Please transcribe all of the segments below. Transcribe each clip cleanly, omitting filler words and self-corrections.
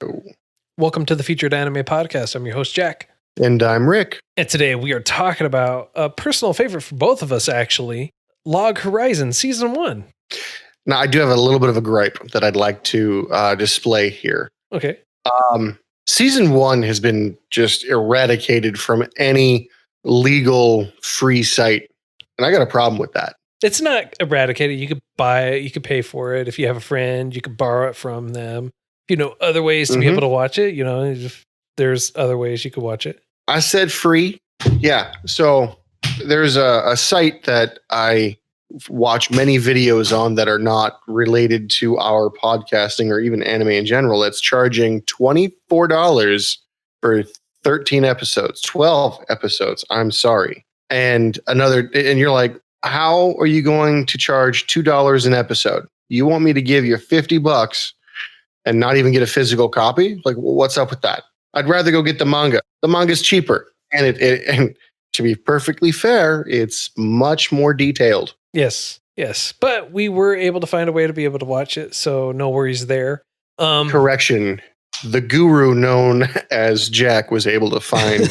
Oh. Welcome to the Featured Anime Podcast. I'm your host, Jack. And I'm Rick. And today we are talking about a personal favorite for both of us, actually, Log Horizon Season 1. Now, I do have a little bit of a gripe that I'd like to display here. Okay. Season 1 has been just eradicated from any legal free site. And I got a problem with that. It's not eradicated. You could buy it. You could pay for it. If you have a friend, you could borrow it from them. You know, other ways to be able to watch it. You know, if there's other ways you could watch it. I said free. Yeah. So there's a site that I watch many videos on that are not related to our podcasting or even anime in general. It's charging $24 for 13 episodes, 12 episodes. I'm sorry. And you're like, how are you going to charge $2 an episode? You want me to give you $50 and not even get a physical copy? Like, what's up with that? I'd rather go get the manga. The manga's cheaper. And and to be perfectly fair, it's much more detailed. Yes. But we were able to find a way to be able to watch it, so no worries there. Correction. The guru known as Jack was able to find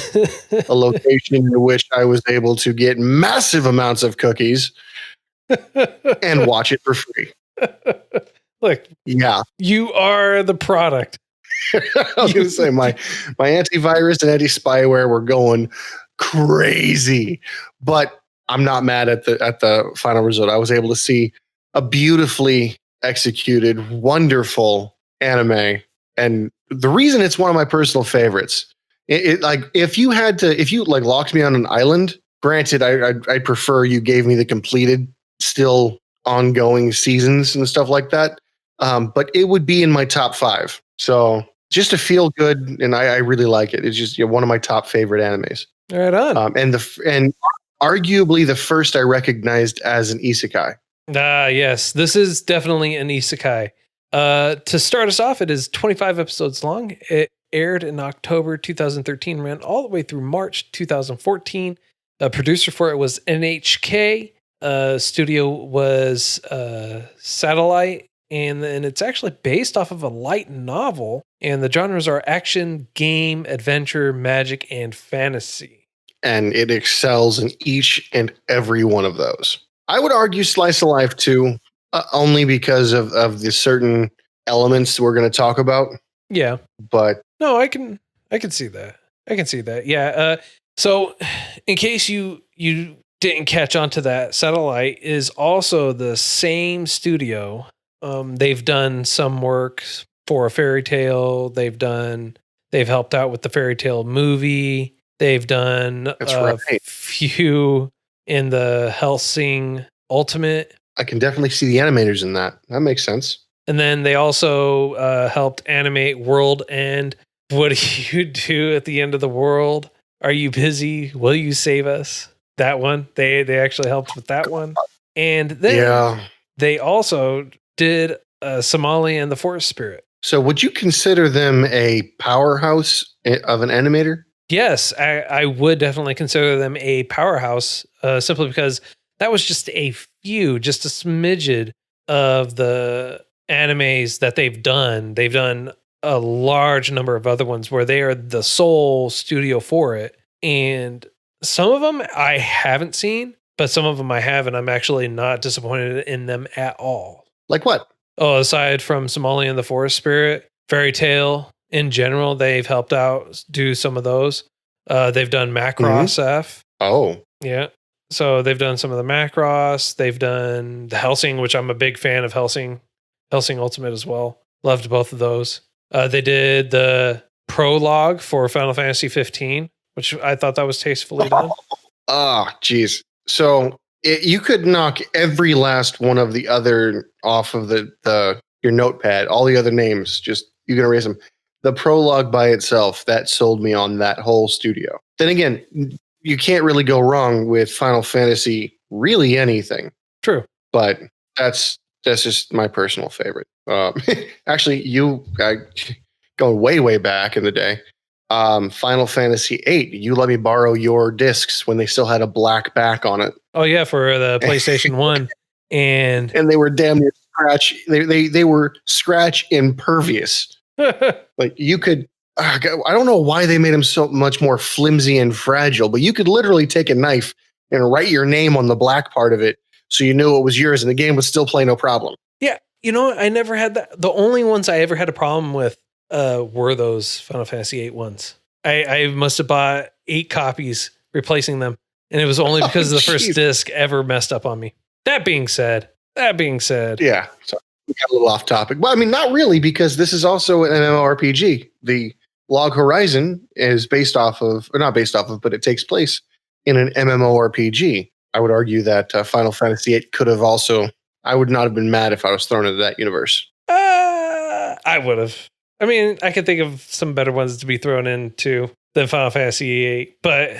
a location in which I was able to get massive amounts of cookies and watch it for free. Look, yeah, you are the product. I was going to say my antivirus and anti-spyware were going crazy, but I'm not mad at the final result. I was able to see a beautifully executed, wonderful anime, and the reason it's one of my personal favorites. If you locked me on an island, granted, I'd prefer you gave me the completed, still ongoing seasons and stuff like that. But it would be in my top 5. So just to feel good, and I really like it. It's just one of my top favorite animes. Right on. And arguably the first I recognized as an isekai. Yes, this is definitely an isekai. To start us off, it is 25 episodes long. It aired in October 2013, ran all the way through March 2014. A producer for it was NHK. Studio was Satelight. And then it's actually based off of a light novel. And the genres are action, game, adventure, magic, and fantasy. And it excels in each and every one of those. I would argue slice of life too, only because of the certain elements we're going to talk about. Yeah. But no, I can see that. Yeah. So in case you didn't catch on to that, Satellite is also the same studio. They've done some work for a fairy tale. They've helped out with the fairy tale movie. They've done few in the Hellsing Ultimate. I can definitely see the animators in that. That makes sense. And then they also helped animate World End. What do you do at the end of the world? Are you busy? Will you save us? That one. They actually helped with that one. And then they also did Somali and the Forest Spirit. So would you consider them a powerhouse of an animator? Yes, I would definitely consider them a powerhouse, simply because that was just a smidgen of the animes that they've done. They've done a large number of other ones where they are the sole studio for it. And some of them I haven't seen, but some of them I have, and I'm actually not disappointed in them at all. Like what? Oh, aside from Somali and the Forest Spirit, Fairy Tale in general, they've helped out do some of those. They've done Macross F. Oh. Yeah. So they've done some of the Macross. They've done the Hellsing, which I'm a big fan of Hellsing Ultimate as well. Loved both of those. They did the prologue for Final Fantasy 15, which I thought that was tastefully done. Oh, geez. So you could knock every last one of the other off of your notepad, all the other names, just you can erase them. The prologue by itself, that sold me on that whole studio. Then again, you can't really go wrong with Final Fantasy, really anything. True. But that's just my personal favorite. Actually, going way back in the day, Final Fantasy VIII, you let me borrow your discs when they still had a black back on it. Oh yeah, for the PlayStation 1. And they were damn near scratch. They were scratch impervious. Like you could, I don't know why they made him so much more flimsy and fragile, but you could literally take a knife and write your name on the black part of it so you knew it was yours and the game would still play no problem. Yeah, I never had that. The only ones I ever had a problem with were those Final Fantasy VIII ones. I must have bought 8 copies replacing them, and it was only because the first disc ever messed up on me. That being said, yeah, so we got a little off topic. Well, I mean, not really, because this is also an MMORPG. The Log Horizon is based off of, or not based off of, but it takes place in an MMORPG. I would argue that Final Fantasy VIII could have also. I would not have been mad if I was thrown into that universe. I would have. I mean, I could think of some better ones to be thrown into than Final Fantasy VIII, but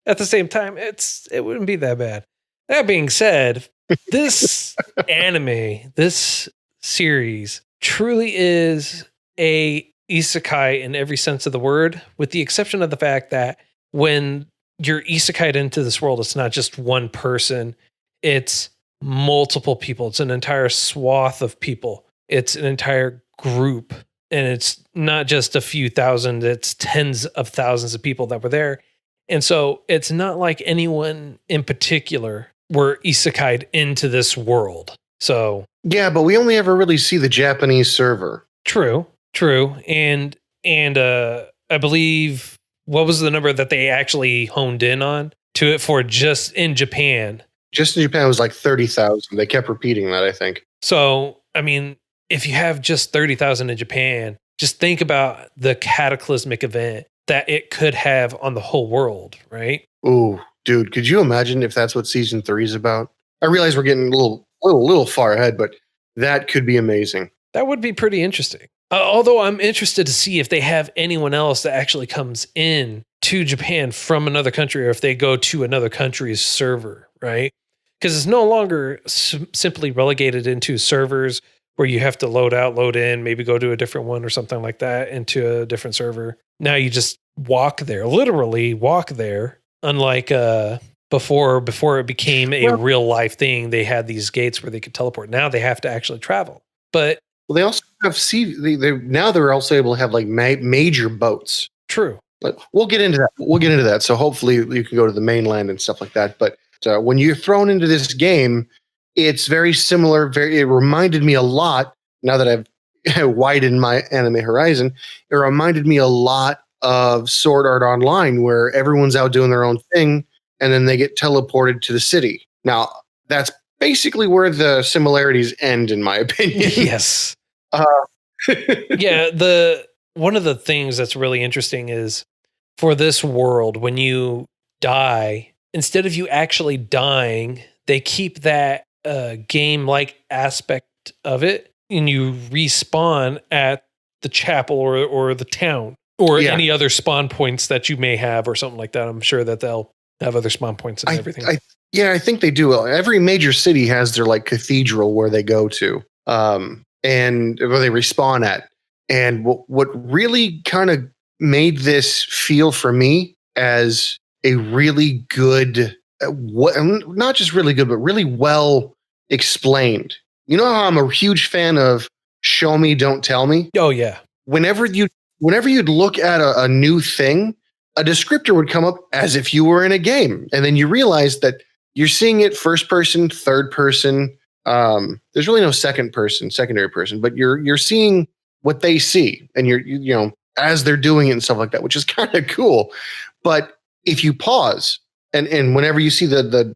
at the same time, it wouldn't be that bad. That being said, this anime, this series, truly is a isekai in every sense of the word, with the exception of the fact that when you're isekai'd into this world, it's not just one person, it's multiple people. It's an entire swath of people. It's an entire group. And it's not just a few thousand, it's tens of thousands of people that were there. And so it's not like anyone in particular were isekai'd into this world. So yeah, but we only ever really see the Japanese server. True. And I believe, what was the number that they actually honed in on to it for just in Japan? Just in Japan, it was like 30,000. They kept repeating that, I think. So, I mean, if you have just 30,000 in Japan, just think about the cataclysmic event that it could have on the whole world, right? Ooh, dude, could you imagine if that's what season 3 is about? I realize we're getting a little far ahead, but that could be amazing. That would be pretty interesting. Although I'm interested to see if they have anyone else that actually comes in to Japan from another country, or if they go to another country's server, right? Because it's no longer simply relegated into servers where you have to load out, load in, maybe go to a different one or something like that into a different server. Now you just walk there, literally walk there. Unlike before it became a real life thing, they had these gates where they could teleport. Now they have to actually travel. But they also have now they're also able to have like major boats. True. But we'll get into that. So hopefully you can go to the mainland and stuff like that. But when you're thrown into this game, it's very similar. It reminded me a lot, now that I've widened my anime horizon, it reminded me a lot of Sword Art Online, where everyone's out doing their own thing, and then they get teleported to the city. Now, that's basically where the similarities end, in my opinion. Yes. Yeah, one of the things that's really interesting is, for this world, when you die, instead of you actually dying, they keep that game-like aspect of it, and you respawn at the chapel or the town or any other spawn points that you may have or something like that. I'm sure that they'll have other spawn points and everything. I think they do. Every major city has their like cathedral where they go to, and where they respawn at. And what really kind of made this feel for me as a really good, not just really good, but really well explained. You know how I'm a huge fan of show me, don't tell me? Oh, yeah. Whenever you'd look at a new thing, a descriptor would come up as if you were in a game. And then you realize that you're seeing it first person, third person. There's really no secondary person, but you're seeing what they see, and you're as they're doing it and stuff like that, which is kind of cool. But if you pause and whenever you see the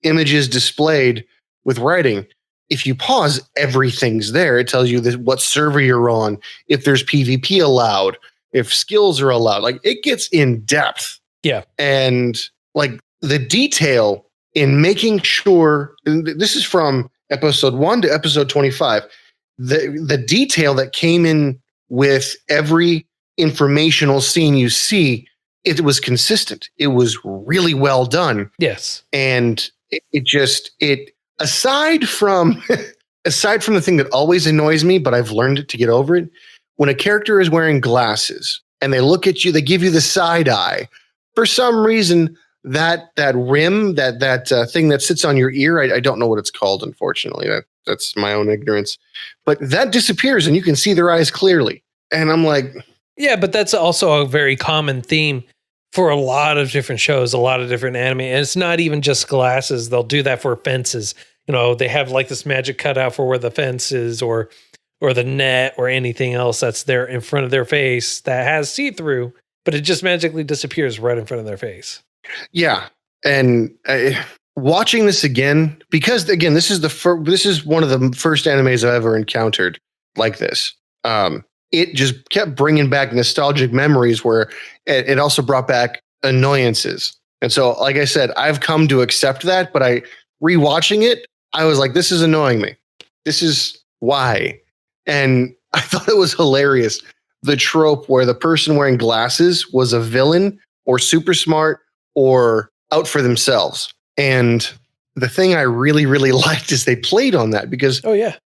images displayed with writing, if you pause, everything's there. It tells you what server you're on, if there's PvP allowed, if skills are allowed. Like, it gets in depth. Yeah. And like the detail in making sure, and this is from episode 1 to episode 25, the detail that came in with every informational scene you see, it was consistent. It was really well done. Yes. And it aside from the thing that always annoys me, but I've learned to get over it, when a character is wearing glasses and they look at you, they give you the side eye. For some reason, that rim, that thing that sits on your ear, I don't know what it's called, unfortunately. That's my own ignorance. But that disappears and you can see their eyes clearly. And I'm like, Yeah, but that's also a very common theme for a lot of different shows, a lot of different anime. And it's not even just glasses. They'll do that for fences. They have like this magic cutout for where the fence is or the net or anything else that's there in front of their face that has see-through, but it just magically disappears right in front of their face. yeah. And watching this again, because again, this is one of the first animes I've ever encountered like this. It just kept bringing back nostalgic memories where it also brought back annoyances. And so, like I said, I've come to accept that, but rewatching it, I was like, this is annoying me. This is why. And I thought it was hilarious. The trope where the person wearing glasses was a villain or super smart or out for themselves. And the thing I really, really liked is they played on that because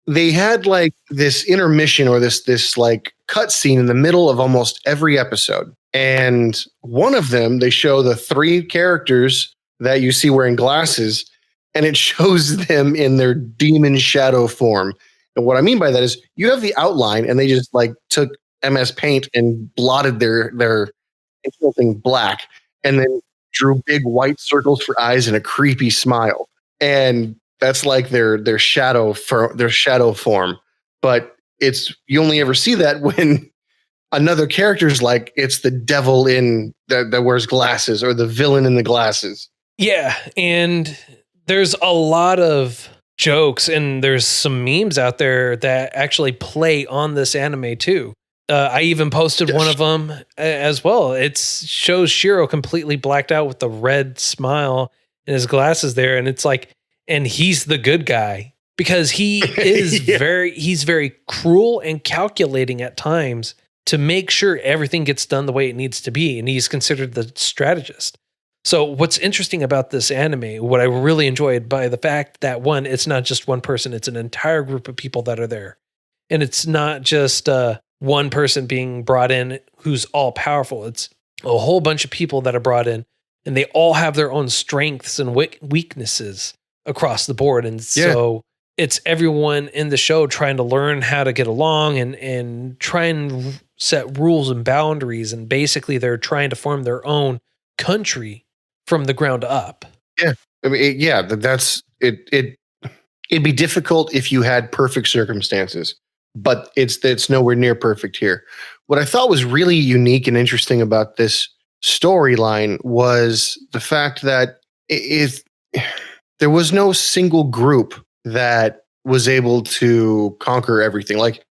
they had like this intermission or this like cut scene in the middle of almost every episode. And one of them, they show the 3 characters that you see wearing glasses, and it shows them in their demon shadow form. And what I mean by that is you have the outline and they just like took MS Paint and blotted their thing black and then drew big white circles for eyes and a creepy smile. And that's like their shadow form. But you only ever see that when another character's like it's the devil that wears glasses or the villain in the glasses. Yeah, and there's a lot of jokes and there's some memes out there that actually play on this anime too. I even posted one of them as well. It shows Shiro completely blacked out with the red smile and his glasses there, and it's like, and he's the good guy because he is he's very cruel and calculating at times to make sure everything gets done the way it needs to be, and he's considered the strategist. So what's interesting about this anime, what I really enjoyed by the fact that one, it's not just one person, it's an entire group of people that are there. And it's not just one person being brought in who's all powerful. It's a whole bunch of people that are brought in and they all have their own strengths and weaknesses across the board. And so it's everyone in the show trying to learn how to get along and try and set rules and boundaries. And basically they're trying to form their own country from the ground up. Yeah. I mean, that's it. It'd be difficult if you had perfect circumstances, but it's nowhere near perfect here. What I thought was really unique and interesting about this storyline was the fact that there was no single group that was able to conquer everything. Like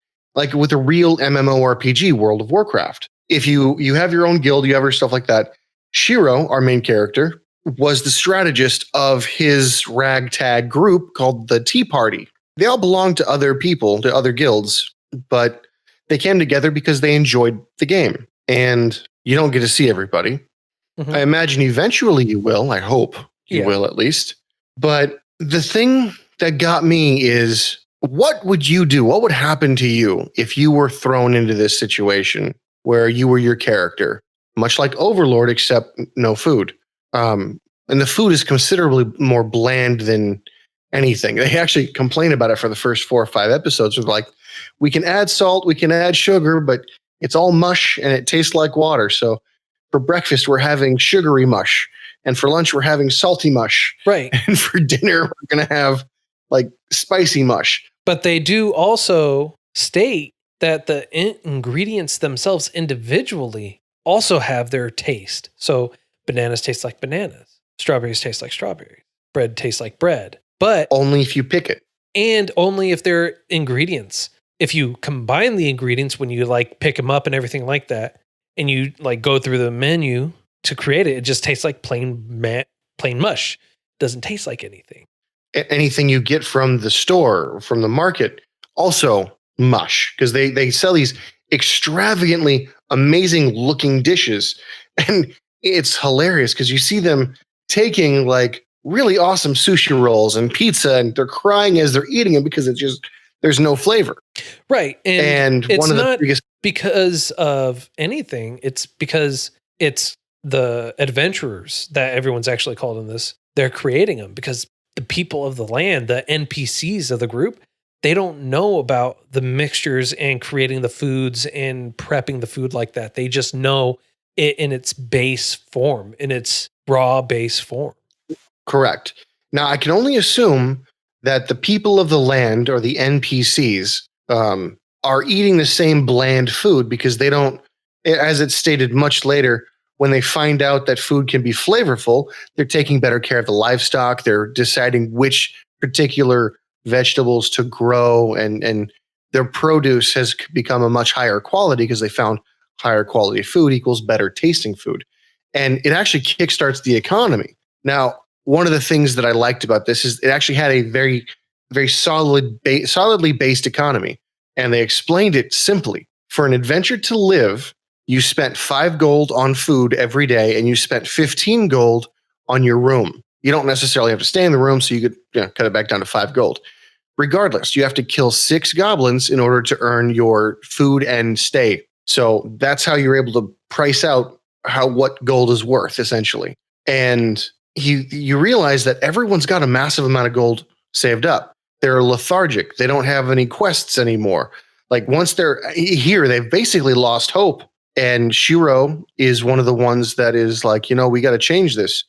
with a real MMORPG, World of Warcraft. If you have your own guild, you have your stuff like that. Shiro, our main character, was the strategist of his ragtag group called the Tea Party. They all belonged to other people, to other guilds, but they came together because they enjoyed the game. And you don't get to see everybody. Mm-hmm. I imagine eventually you will. I hope you will at least. But the thing that got me is, what would you do? What would happen to you if you were thrown into this situation where you were your character? Much like Overlord, except no food. And the food is considerably more bland than anything. They actually complain about it for the first 4 or 5 episodes. With like, we can add salt, we can add sugar, but it's all mush and it tastes like water. So for breakfast, we're having sugary mush. And for lunch, we're having salty mush. Right. And for dinner, we're going to have like spicy mush. But they do also state that the ingredients themselves individually also have their taste. So bananas taste like bananas. Strawberries taste like strawberries. Bread tastes like bread. But only if you pick it. And only if they're ingredients. If you combine the ingredients when you like pick them up and everything like that, and you like go through the menu to create it, it just tastes like plain mush. It doesn't taste like anything. Anything you get from the store, from the market, also mush, because they sell these extravagantly amazing looking dishes. And it's hilarious because you see them taking like really awesome sushi rolls and pizza, and they're crying as they're eating it because it's just, there's no flavor. Right. And it's one of not the biggest because of anything. It's because it's the adventurers that everyone's actually called in this. They're creating them because the people of the land, the NPCs of the group, they don't know about the mixtures and creating the foods and prepping the food like that. They just know it in its base form, in its raw base form. Correct. Now, I can only assume that the people of the land, or the NPCs, are eating the same bland food because they don't, as it's stated much later, when they find out that food can be flavorful, they're taking better care of the livestock. They're deciding which particular vegetables to grow, and their produce has become a much higher quality because they found higher quality food equals better tasting food. And it actually kickstarts the economy. Now, one of the things that I liked about this is it actually had a very, very solidly based economy. And they explained it simply. For an adventure to live, you spent 5 gold on food every day, and you spent 15 gold on your room. You don't necessarily have to stay in the room, so you could cut it back down to 5 gold. Regardless, you have to kill 6 goblins in order to earn your food and stay. So that's how you're able to price out what gold is worth, essentially. And you realize that everyone's got a massive amount of gold saved up. They're lethargic. They don't have any quests anymore. Like, once they're here, they've basically lost hope. And Shiro is one of the ones that is like, we got to change this.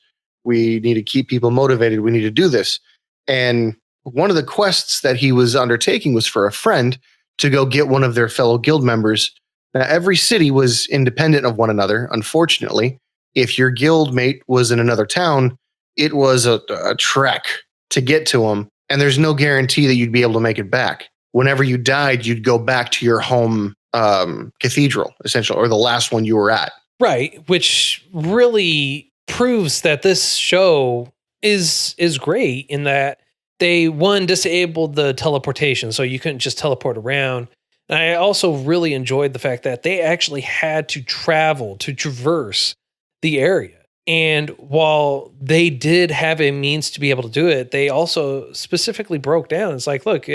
We need to keep people motivated. We need to do this. And one of the quests that he was undertaking was for a friend to go get one of their fellow guild members. Now, every city was independent of one another, unfortunately. If your guild mate was in another town, it was a trek to get to them, and there's no guarantee that you'd be able to make it back. Whenever you died, you'd go back to your home cathedral, essentially, or the last one you were at. Right, which really proves that this show is great in that they, one, disabled the teleportation, so you couldn't just teleport around. And I also really enjoyed the fact that they actually had to travel to traverse the area. And while they did have a means to be able to do it, they also specifically broke down. It's like, look,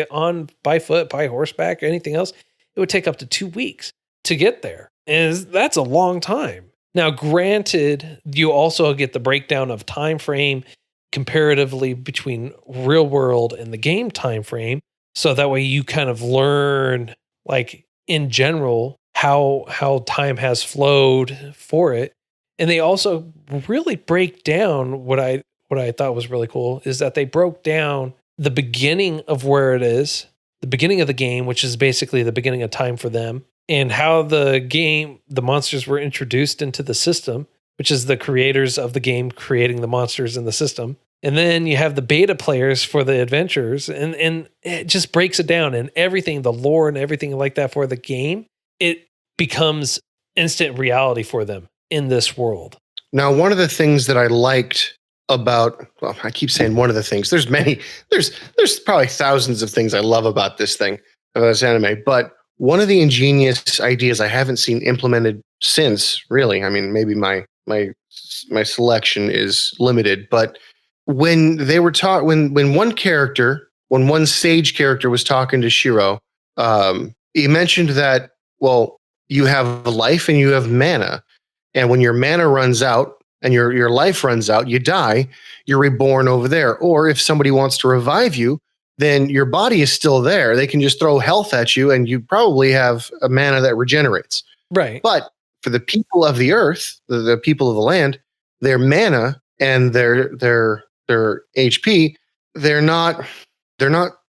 by foot, by horseback, or anything else, it would take up to 2 weeks to get there. And that's a long time. Now, granted, you also get the breakdown of time frame comparatively between real world and the game time frame. So that way you kind of learn, like, in general, how time has flowed for it. And they also really break down what I thought was really cool is that they broke down the beginning of where it is, the beginning of the game, which is basically the beginning of time for them, and how the monsters were introduced into the system, which is the creators of the game creating the monsters in the system. And then you have the beta players for the adventures, and it just breaks it down, and everything, the lore and everything like that for the game, it becomes instant reality for them in this world. Now, one of the things that I liked about, well, I keep saying one of the things, there's probably thousands of things I love about this anime, but one of the ingenious ideas I haven't seen implemented since, really, I mean, maybe my selection is limited, but when they were taught, when one sage character was talking to Shiro, he mentioned that, well, you have life and you have mana. And when your mana runs out and your life runs out, you die, you're reborn over there. Or if somebody wants to revive you, then your body is still there. They can just throw health at you, and you probably have a mana that regenerates. Right. But for the people of the earth, the people of the land, their mana and their HP, they're not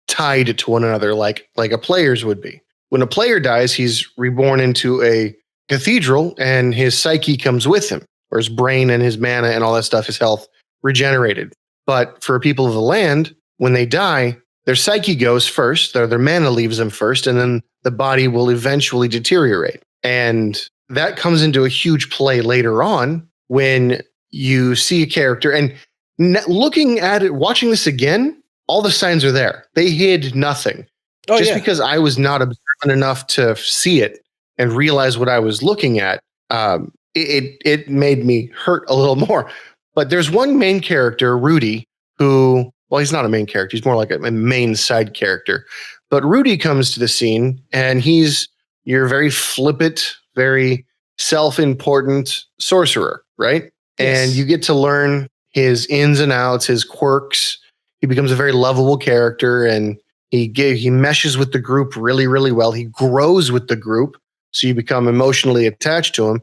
tied to one another like a player's would be. When a player dies, he's reborn into a cathedral, and his psyche comes with him, or his brain and his mana and all that stuff, his health regenerated. But for people of the land, when they die, their psyche goes first, their mana leaves them first, and then the body will eventually deteriorate. And that comes into a huge play later on when you see a character, and looking at it, watching this again, all the signs are there. They hid nothing. Because I was not observant enough to see it and realize what I was looking at, it made me hurt a little more. But there's one main character, Rudy, who, well, he's not a main character. He's more like a main side character. But Rudy comes to the scene, and he's your very flippant, very self-important sorcerer, right? Yes. And you get to learn his ins and outs, his quirks. He becomes a very lovable character, and He meshes with the group really, really well. He grows with the group, so you become emotionally attached to him.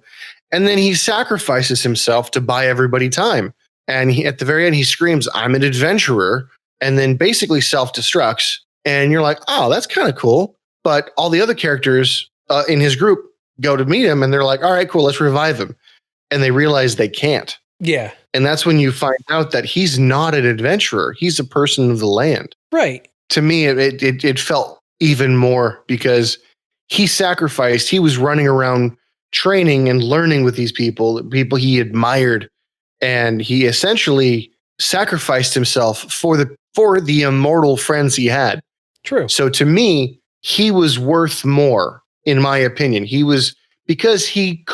And then he sacrifices himself to buy everybody time. And at the very end, he screams, "I'm an adventurer," and then basically self-destructs. And you're like, oh, that's kind of cool. But all the other characters in his group go to meet him, and they're like, all right, cool, let's revive him. And they realize they can't. Yeah. And that's when you find out that he's not an adventurer. He's a person of the land. Right. To me, it felt even more because he sacrificed. He was running around training and learning with these people he admired, and he essentially sacrificed himself for the immortal friends he had. True. So to me, he was worth more, in my opinion. He was, because he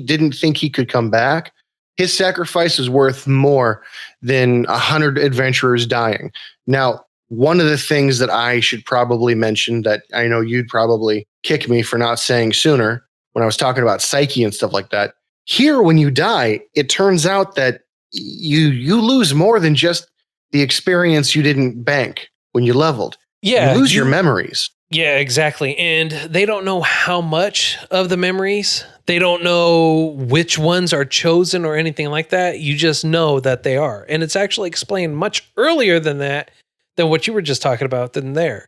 didn't think he could come back. His sacrifice is worth more than 100 adventurers dying. Now, one of the things that I should probably mention that I know you'd probably kick me for not saying sooner when I was talking about psyche and stuff like that. Here, when you die, it turns out that you lose more than just the experience you didn't bank when you leveled. Yeah. You lose your memories. Yeah, exactly. And they don't know how much of the memories. They don't know which ones are chosen or anything like that. You just know that they are. And it's actually explained much earlier than that, than what you were just talking about than there.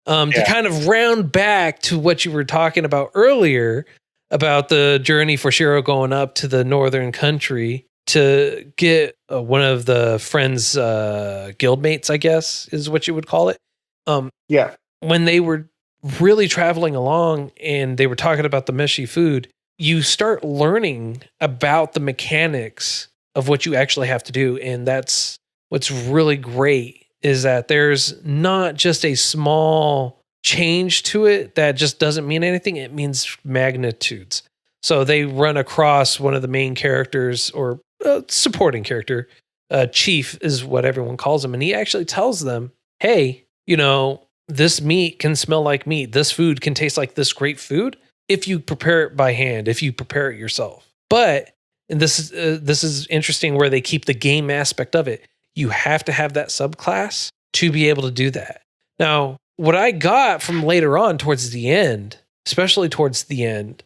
To kind of round back to what you were talking about earlier about the journey for Shiro going up to the northern country to get one of the friends' guildmates, I guess is what you would call it. When they were really traveling along and they were talking about the meshy food, you start learning about the mechanics of what you actually have to do. And that's what's really great, is that there's not just a small change to it that just doesn't mean anything. It means magnitudes. So they run across one of the main characters, or supporting character, Chief is what everyone calls him. And he actually tells them, hey, this meat can smell like meat. This food can taste like this great food if you prepare it by hand, if you prepare it yourself. But, and this is interesting where they keep the game aspect of it. You have to have that subclass to be able to do that. Now, what I got from later on towards the end, especially towards the end,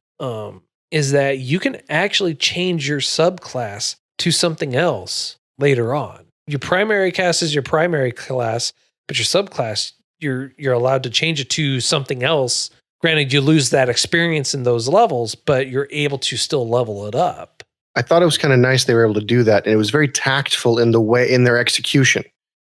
is that you can actually change your subclass to something else later on. Your primary class is your primary class, but your subclass, you're allowed to change it to something else. Granted, you lose that experience in those levels, but you're able to still level it up. I thought it was kind of nice they were able to do that, and it was very tactful in their execution.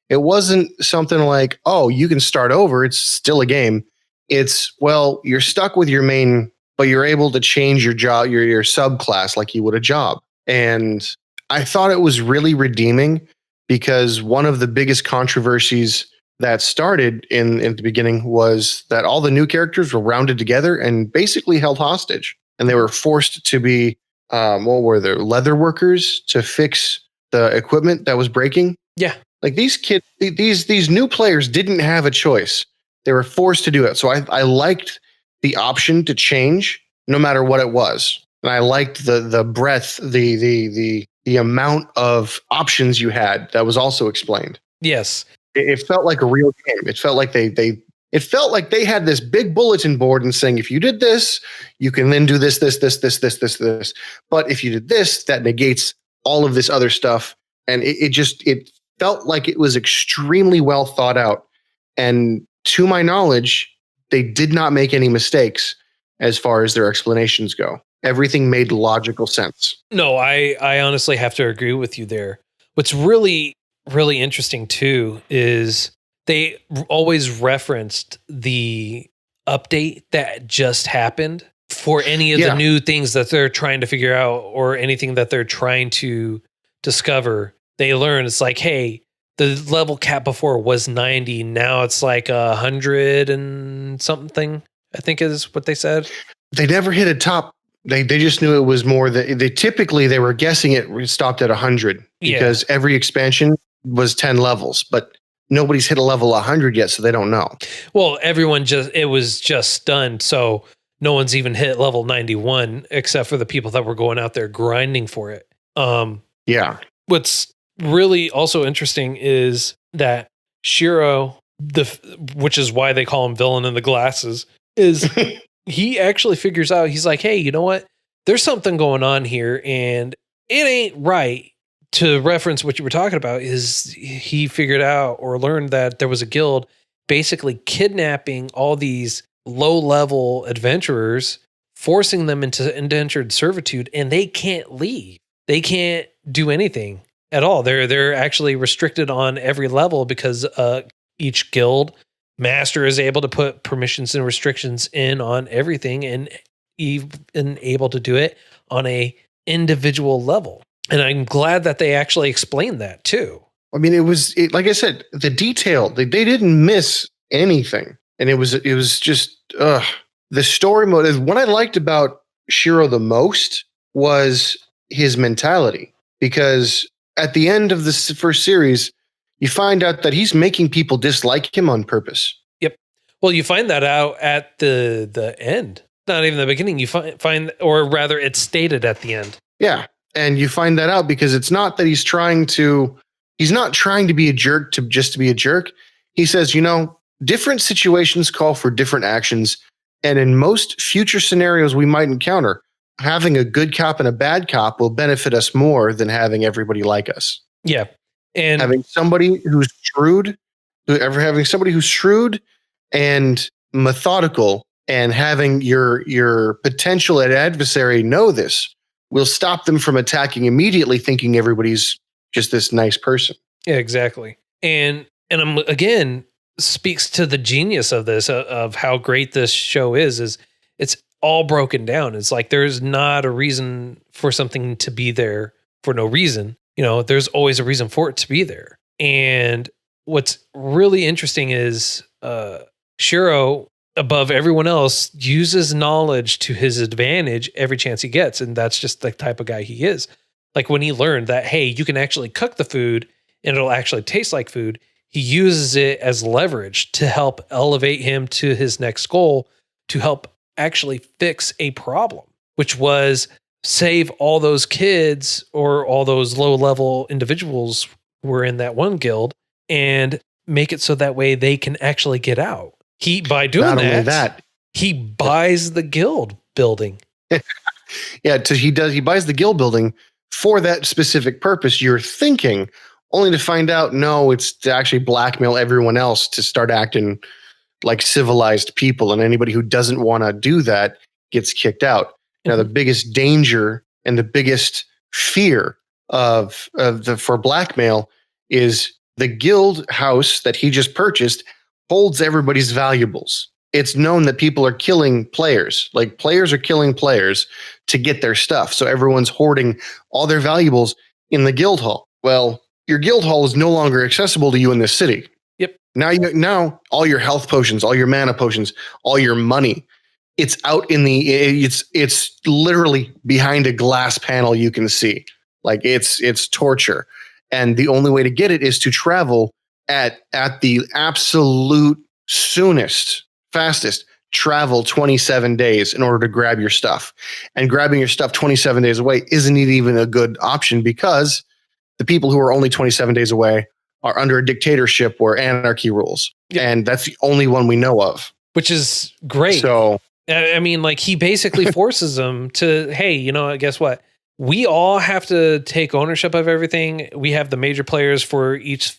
It wasn't something like, oh, you can start over. It's still a game. It's, well, you're stuck with your main, but you're able to change your job, your subclass like you would a job. And I thought it was really redeeming, because one of the biggest controversies that started in the beginning was that all the new characters were rounded together and basically held hostage, and they were forced to be what were they, leather workers to fix the equipment that was breaking. Yeah, like these kids, these new players didn't have a choice; they were forced to do it. So I liked the option to change no matter what it was, and I liked the breadth, the amount of options you had that was also explained. Yes. It felt like a real game. It felt like they had this big bulletin board and saying, if you did this, you can then do this. But if you did this, that negates all of this other stuff. And it felt like it was extremely well thought out. And to my knowledge, they did not make any mistakes as far as their explanations go. Everything made logical sense. No, I honestly have to agree with you there. What's really interesting too is they always referenced the update that just happened for any of the new things that they're trying to figure out, or anything that they're trying to discover. They learn it's like, hey, the level cap before was 90, now it's like 100 and something, I think is what they said. They never hit a top. They just knew it was more. They were guessing it stopped at 100 because every expansion was 10 levels, but nobody's hit a level 100 yet, so they don't know. Well, it was just stunned, so no one's even hit level 91 except for the people that were going out there grinding for it. What's really also interesting is that Shiro which is why they call him villain in the glasses, is he actually figures out, he's like, hey, you know what? There's something going on here and it ain't right. To reference what you were talking about, is he figured out or learned that there was a guild basically kidnapping all these low-level adventurers, forcing them into indentured servitude, and they can't leave. They can't do anything at all. They're actually restricted on every level because each guild master is able to put permissions and restrictions in on everything, and even able to do it on a individual level. And I'm glad that they actually explained that too. I mean, like I said, the detail, they didn't miss anything. And it was just, the story mode. What I liked about Shiro the most was his mentality, because at the end of this first series, you find out that he's making people dislike him on purpose. Yep. Well, you find that out at the end. Not even the beginning. You find, or rather, it's stated at the end. Yeah. And you find that out because it's not that he's not trying to be a jerk to just to be a jerk. He says, different situations call for different actions. And in most future scenarios we might encounter, having a good cop and a bad cop will benefit us more than having everybody like us. Yeah. And having somebody who's shrewd and methodical, and having your potential adversary know this will stop them from attacking immediately, thinking everybody's just this nice person. Yeah, exactly. And I'm, again, speaks to the genius of this, of how great this show is it's all broken down. It's like there's not a reason for something to be there for no reason. There's always a reason for it to be there. And what's really interesting is Shiro, above everyone else, uses knowledge to his advantage every chance he gets. And that's just the type of guy he is. Like when he learned that, hey, you can actually cook the food and it'll actually taste like food, he uses it as leverage to help elevate him to his next goal, to help actually fix a problem, which was save all those kids or all those low-level individuals who were in that one guild and make it so that way they can actually get out. By doing that, he buys the guild building. Yeah, he buys the guild building for that specific purpose. You're thinking, only to find out, no, it's to actually blackmail everyone else to start acting like civilized people, and anybody who doesn't want to do that gets kicked out. Mm-hmm. Now, the biggest danger and the biggest fear for blackmail is the guild house that he just purchased holds everybody's valuables. It's known that people are killing players. Like, players are killing players to get their stuff. So everyone's hoarding all their valuables in the guild hall. Well, your guild hall is no longer accessible to you in this city. Yep. Now all your health potions, all your mana potions, all your money, it's out in it's literally behind a glass panel you can see. Like, it's torture. And the only way to get it is to travel at the absolute soonest, fastest, travel 27 days in order to grab your stuff. And grabbing your stuff 27 days away isn't even a good option, because the people who are only 27 days away are under a dictatorship where anarchy rules. Yep. And that's the only one we know of. Which is great. So, I mean, like, he basically forces them to, hey, guess what? We all have to take ownership of everything. We have the major players for each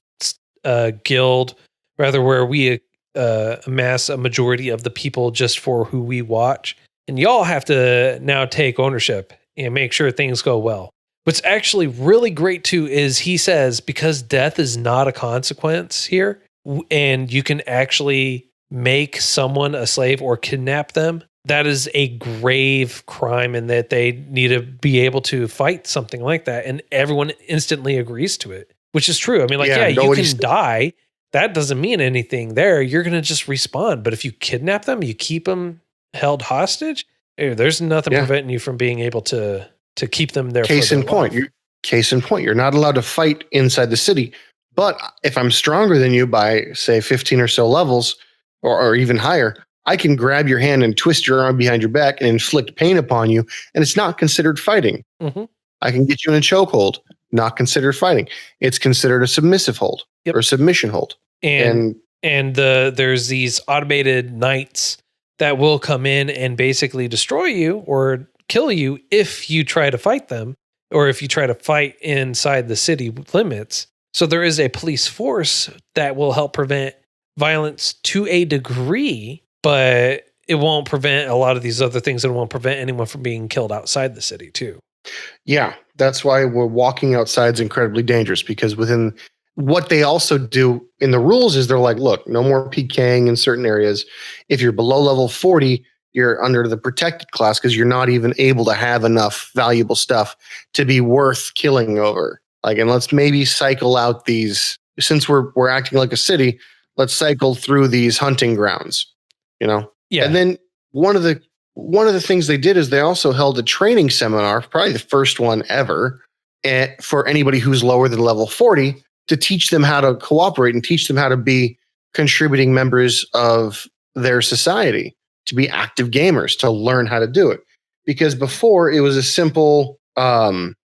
guild, rather, where we amass a majority of the people just for who we watch. And y'all have to now take ownership and make sure things go well. What's actually really great too is he says, because death is not a consequence here, and you can actually make someone a slave or kidnap them, that is a grave crime, and that they need to be able to fight something like that. And everyone instantly agrees to it, which is true. I mean, like, you can die. That doesn't mean anything there. You're going to just respawn. But if you kidnap them, you keep them held hostage, there's nothing preventing you from being able to keep them there. Case in point, you're not allowed to fight inside the city. But if I'm stronger than you by, say, 15 or so levels, or even higher, I can grab your hand and twist your arm behind your back and inflict pain upon you, and it's not considered fighting. Mm-hmm. I can get you in a chokehold, not considered fighting. It's considered a submissive hold or submission hold. And And there's these automated knights that will come in and basically destroy you or kill you if you try to fight them, or if you try to fight inside the city limits. So there is a police force that will help prevent violence to a degree, but it won't prevent a lot of these other things, and it won't prevent anyone from being killed outside the city too. Yeah, that's why we're walking outside is incredibly dangerous, because within what they also do in the rules is they're like, look, no more PKing in certain areas. If you're below level 40, you're under the protected class because you're not even able to have enough valuable stuff to be worth killing over. Like, and let's maybe cycle out these, since we're acting like a city, let's cycle through these hunting grounds, you know? Yeah. And then one of the things they did is they also held a training seminar, probably the first one ever, for anybody who's lower than level 40, to teach them how to cooperate and teach them how to be contributing members of their society, to be active gamers, to learn how to do it. Because before it was a simple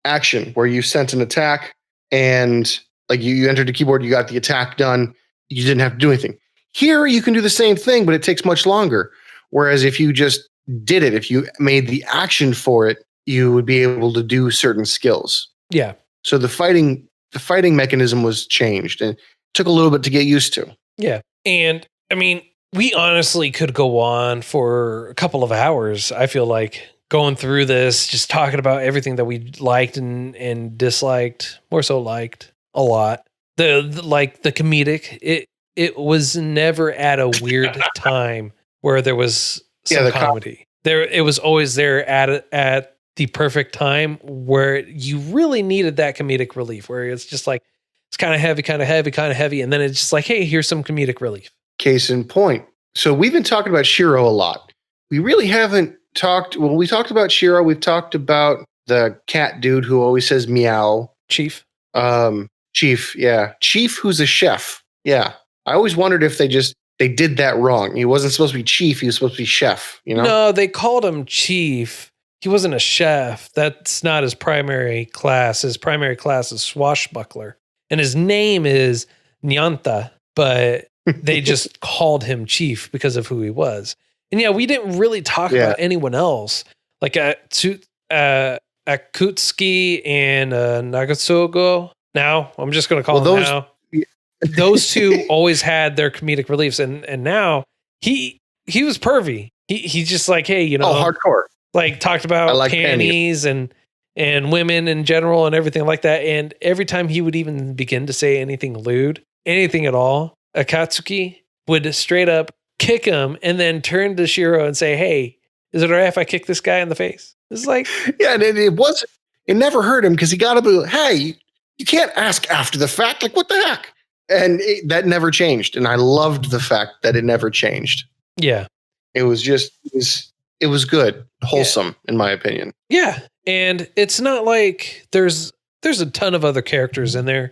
action where you sent an attack and like you entered the keyboard, you got the attack done, you didn't have to do anything. Here you can do the same thing, but it takes much longer. Whereas if you just did it, if you made the action for it, you would be able to do certain skills. Yeah. So the fighting mechanism was changed, and it took a little bit to get used to. Yeah. And I mean, we honestly could go on for a couple of hours. I feel like going through this, just talking about everything that we liked and disliked, more so liked a lot. The comedic, it was never at a weird time where there was some comedy. It was always there at the perfect time where you really needed that comedic relief, where it's just like, it's kind of heavy. And then it's just like, hey, here's some comedic relief. Case in point. So we've been talking about Shiro a lot. We really haven't talked. Well, we talked about Shiro. We've talked about the cat dude who always says meow. Chief. Chief. Yeah. Chief, who's a chef. Yeah. I always wondered if they did that wrong. He wasn't supposed to be chief. He was supposed to be chef, you know? No, they called him chief. He wasn't a chef. That's not his primary class. His primary class is swashbuckler. And his name is Nyanta, but they just called him chief because of who he was. And yeah, we didn't really talk about anyone else. Like Akutsuki and Nagasogo. Now, I'm just going to call them now. Those two always had their comedic reliefs, and now he was pervy. He just like, hey, you know, hardcore. Like talked about like panties and women in general and everything like that. And every time he would even begin to say anything lewd, anything at all, Akatsuki would straight up kick him and then turn to Shiro and say, hey, is it all right if I kick this guy in the face? It's like, yeah, and it never hurt him because he got to be, hey, you can't ask after the fact. Like, what the heck? And that never changed. And I loved the fact that it never changed. Yeah. It was good, wholesome, in my opinion. Yeah. And it's not like there's a ton of other characters in there.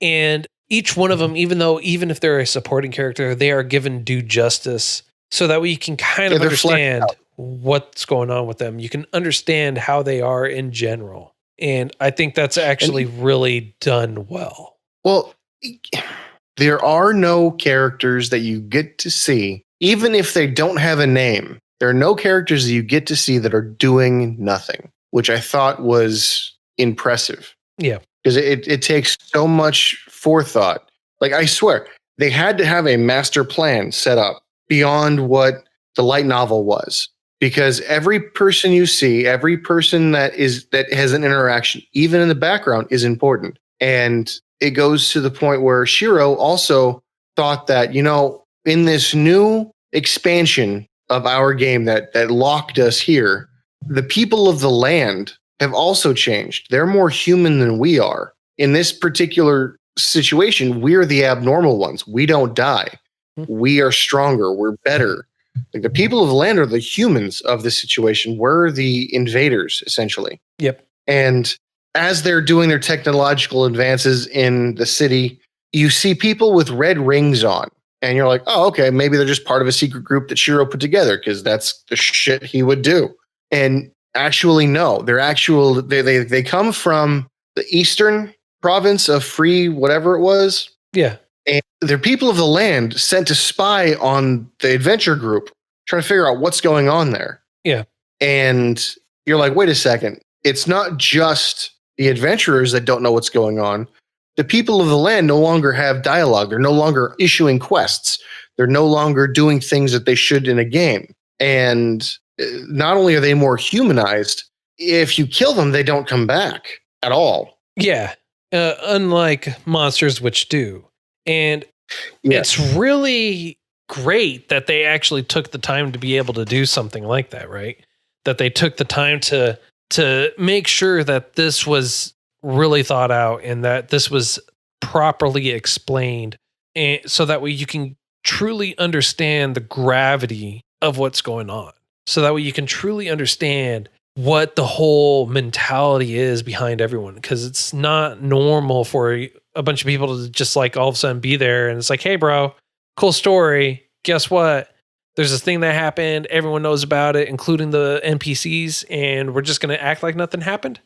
And each one of them, even if they're a supporting character, they are given due justice so that we can kind of understand what's going on with them. You can understand how they are in general. And I think that's actually really done well. Well, there are no characters that you get to see, even if they don't have a name. There are no characters that you get to see that are doing nothing, which I thought was impressive. Yeah. Because it takes so much forethought. Like, I swear, they had to have a master plan set up beyond what the light novel was. Because every person you see, every person that has an interaction, even in the background, is important. And it goes to the point where Shiro also thought that, you know, in this new expansion of our game that locked us here, the people of the land have also changed. They're more human than we are. In this particular situation, we're the abnormal ones. We don't die. We are stronger. We're better. Like, the people of the land are the humans of this situation. We're the invaders, essentially. Yep. And as they're doing their technological advances in the city, you see people with red rings on. And you're like, oh, okay, maybe they're just part of a secret group that Shiro put together because that's the shit he would do. And actually, no, they come from the eastern province of Free, whatever it was. Yeah. And they're people of the land sent to spy on the adventure group, trying to figure out what's going on there. Yeah. And you're like, wait a second. It's not just the adventurers that don't know what's going on. The people of the land no longer have dialogue. They're no longer issuing quests. They're no longer doing things that they should in a game. And not only are they more humanized, if you kill them, they don't come back at all. Yeah. Unlike monsters, which do. And it's really great that they actually took the time to be able to do something like that, right? That they took the time to make sure that this was really thought out and that this was properly explained, and so that way you can truly understand the gravity of what's going on. So that way you can truly understand what the whole mentality is behind everyone, because it's not normal for a bunch of people to just like all of a sudden be there and it's like, hey bro, cool story. Guess what? There's this thing that happened. Everyone knows about it, including the NPCs, and we're just going to act like nothing happened.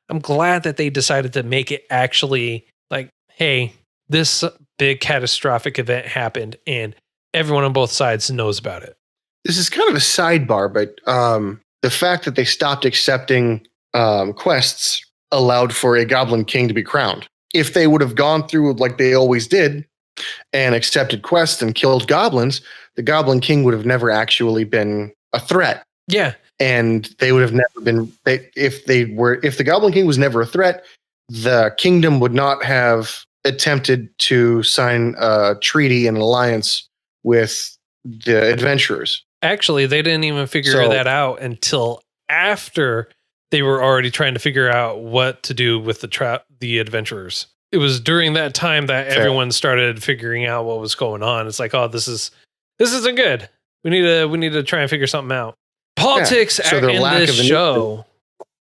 I'm glad that they decided to make it actually like, hey, this big catastrophic event happened and everyone on both sides knows about it. This is kind of a sidebar, but the fact that they stopped accepting quests allowed for a Goblin King to be crowned. If they would have gone through like they always did and accepted quests and killed goblins, the Goblin King would have never actually been a threat. Yeah. And they would have never been, if the Goblin King was never a threat, the kingdom would not have attempted to sign a treaty and an alliance with the adventurers. Actually, they didn't even figure that out until after they were already trying to figure out what to do with the adventurers. It was during that time that everyone started figuring out what was going on. It's like, oh, this isn't good. We need to try and figure something out. Politics in this show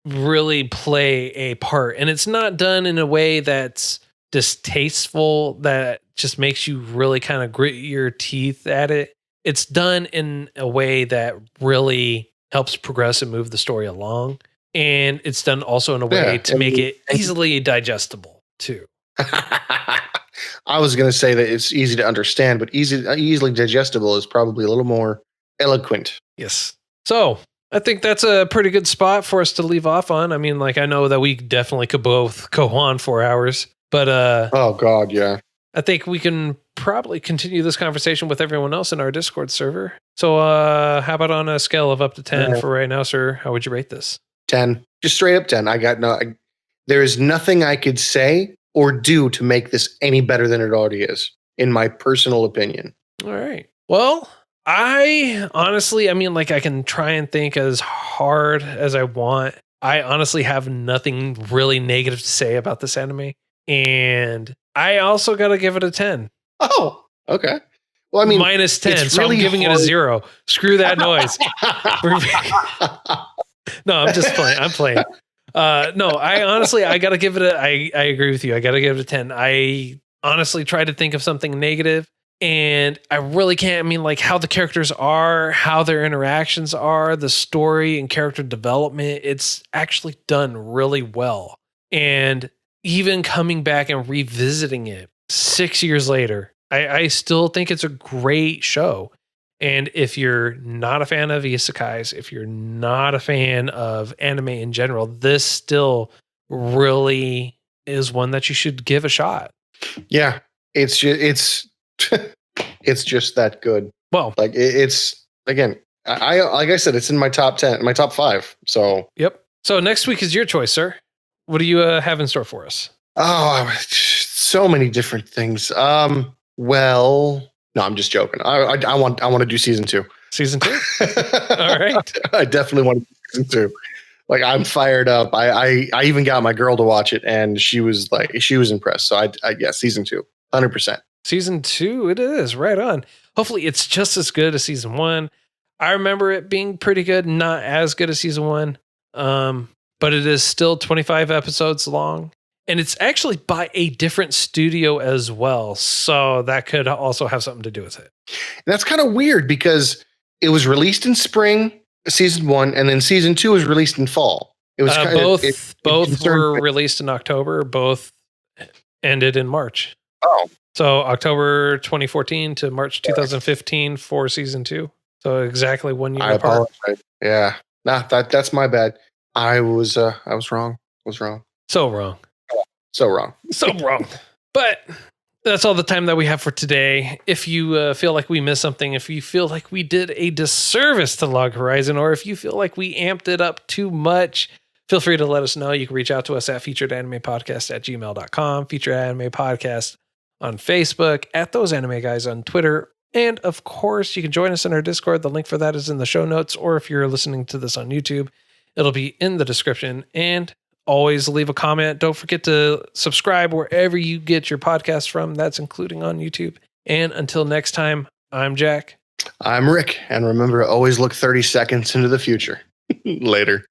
really play a part, and it's not done in a way that's distasteful, that just makes you really kind of grit your teeth at it. It's done in a way that really helps progress and move the story along. And it's done also in a way to make it easily digestible too. I was going to say that it's easy to understand, but easily digestible is probably a little more eloquent. Yes. So I think that's a pretty good spot for us to leave off on. I mean, like, I know that we definitely could both go on 4 hours, but oh God, yeah. I think we can probably continue this conversation with everyone else in our Discord server. So how about on a scale of up to 10 for right now, sir? How would you rate this? 10. Just straight up 10. There is nothing I could say or do to make this any better than it already is, in my personal opinion. All right. Well, I honestly, I mean, like, I can try and think as hard as I want. I honestly have nothing really negative to say about this anime. And I also got to give it a 10. Oh, okay. Well, I mean, minus 10. So really I'm giving it a 0. Screw that noise. No, I'm just playing. I'm playing. No, I got to give it I agree with you. I got to give it a 10. I honestly tried to think of something negative, and I really can't. I mean, like, how the characters are, how their interactions are, the story and character development, it's actually done really well. And even coming back and revisiting it 6 years later, I still think it's a great show. And if you're not a fan of isekais, if you're not a fan of anime in general, this still really is one that you should give a shot. Yeah, it's just that good. Well, like it's again, I like I said, it's in my top 10, my top 5. So yep. So next week is your choice, sir. What do you have in store for us? Oh, so many different things. Well, no, I'm just joking. I want to do season 2. Season 2? All right. I definitely want to do season 2. Like, I'm fired up. I even got my girl to watch it, and she was impressed. So I season 2, 100%. Season 2, it is right on. Hopefully, it's just as good as season 1. I remember it being pretty good, not as good as season 1, but it is still 25 episodes long. And it's actually by a different studio as well. So that could also have something to do with it. And that's kind of weird because it was released in spring, season 1, and then season 2 was released in fall. It was both were released in October. Both ended in March. Oh, So October 2014 to March 2015 for season 2. So exactly 1 year I apart. apologize. Yeah. Nah, that's my bad. I was wrong. Was wrong. So wrong. So wrong. So wrong. But that's all the time that we have for today. If you feel like we missed something, if you feel like we did a disservice to Log Horizon, or if you feel like we amped it up too much, feel free to let us know. You can reach out to us at featuredanimepodcast@gmail.com, Featured Anime Podcast on Facebook, at Those Anime Guys on Twitter. And of course, you can join us in our Discord. The link for that is in the show notes, or if you're listening to this on YouTube, it'll be in the description. And always leave a comment. Don't forget to subscribe wherever you get your podcast from. That's including on YouTube. And until next time, I'm Jack. I'm Rick. And remember to always look 30 seconds into the future. Later.